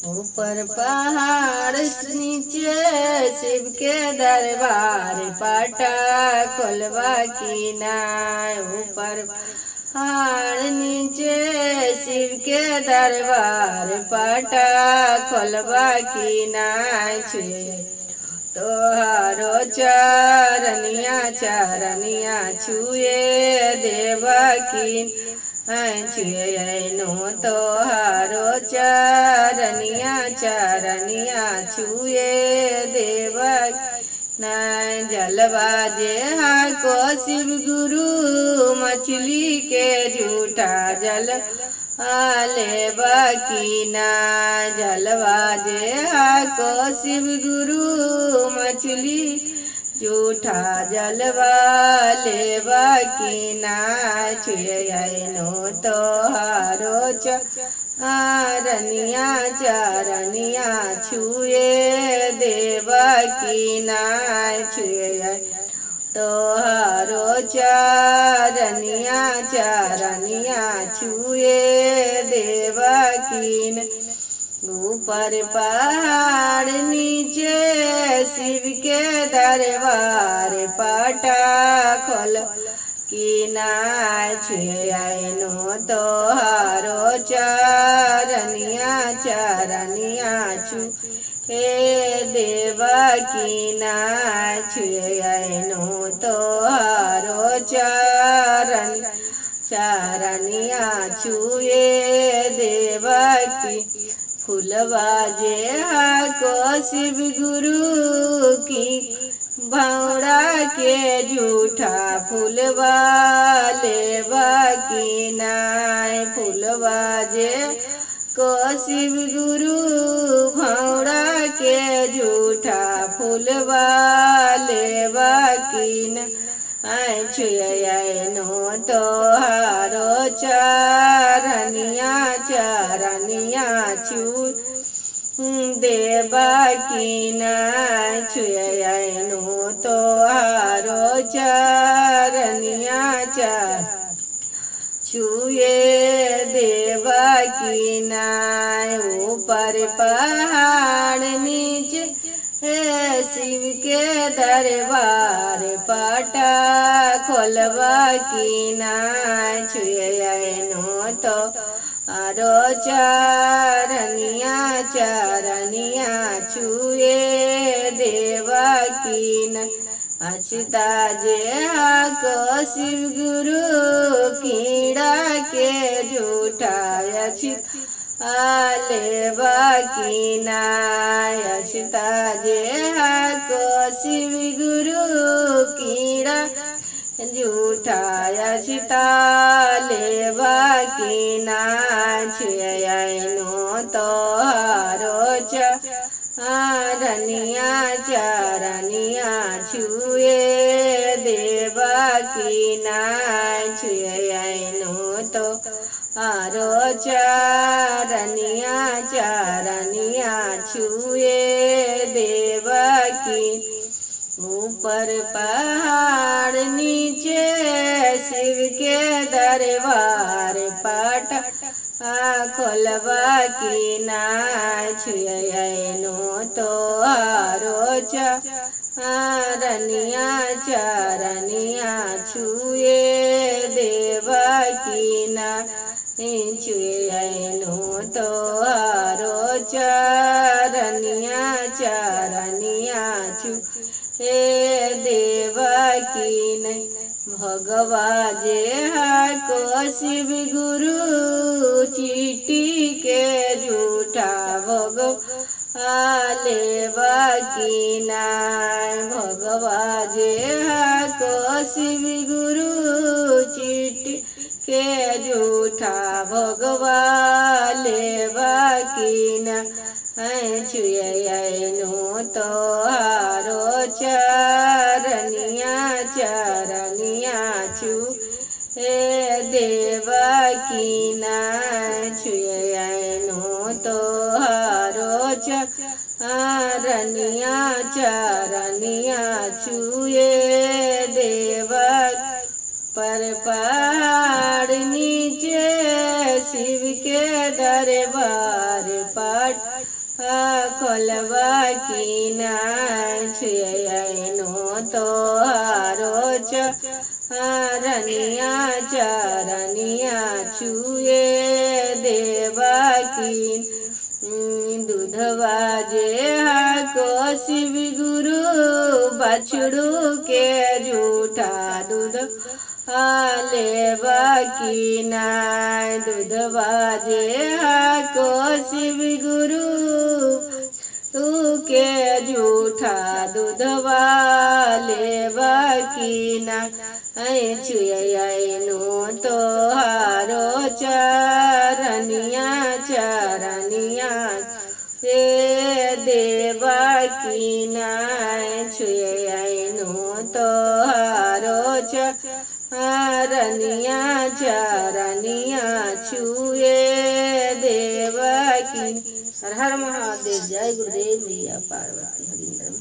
ऊपर पहाड़ नीचे शिव के दरबार पाटा खोलवा की नाय। ऊपर पहाड़ नीचे शिव के दरबार पाटा खोलवा की नाय। छुए तोहारो चरनिया चरनिया छुए देवा की छुए नो तोहारो चरनिया चरनिया छुए देवा नाय। जलवा जे को शिव गुरु मछली के झूठा जल आले बाकी ना। जलवा जे को शिव गुरु मछली झूठा जलवा ले बाकी ना। छुए नो तोहारो चरनिया चरनिया छुए देवा की नाय। छुए तोहारो चरनिया चरनिया छुए देवा की। ऊपर पहाड़ नीचे शिव के दरबार पाटा खोल की नाय। छुए नो तोहारो चरनिया चरनिया छुए देवा की नाय। छुए नो तोहारो चरन चरनिया छुए देवा की। फूलवा जे को शिव गुरु की भौरा के झूठा फूलवा लेवा की नाय। फूलवा जे को शिव गुरु भौरा के झूठा फूलवा लेवा की नाय। छुए नो तोहारो चरनिया चरनिया छू देवा की नाय। छुए नो तोहारो चरनिया चर छुए देवा की नाय। ऊपर पहाड़ नीचे शिव के दरबार पाटा खोलवा की नाय। छुए नो तोहारो चरनिया चरनिया छुए देवा की नाय। अछता जे को शिव गुरु कीड़ा के झूठा अछित लेवा की नाय। अछता जे को शिव गुरु कीड़ा झूठा अछता लेवा की नाय। छुए नो तोहारो चरनिया चरनिया छुए देवा की नाय। छुए नो तोहारो चरनिया चरनिया छुए देवा की। ऊपर पहाड़ नीचे शिव के दरबार पाटा खोलवा की नाय। छुए नो तोहारो चरनिया चरनिया छुए देवा की नाय। छुए नो तोहारो चरनिया चरनिया छुए देवा की नाय। भगवा जे को शिव गुरु चीटी के झूठा भगवा लेवा की नाय। भगवा जे को शिव गुरु चीटी के झूठा भगवा लेवा की नाय। छुए नो तोहारो चरनिया चरनिया छुए देवा की नाय। छुए नो तोहारो चरनिया चरनिया छुए देवा। पर पहाड़ नीचे शिव के दरबार पाठ खोलवा की नाय छुएनो तोहारो चरनिया चरनिया छुए देवा की दूधवा जे को शिव गुरु बछड़ू के झूठा दूध लेवा की नाय दूधवा जे को शिव गुरु तू के झूठा दूधवा लेवा की नाय छुएनो तोहारो चरनिया चरनिया हे देवा की नाय छुएनो तोहारो चरनिया चरनिया छुए देवा की। हर हर महादेव। जय गुरुदेव मैया पार्वती। हरिंदर।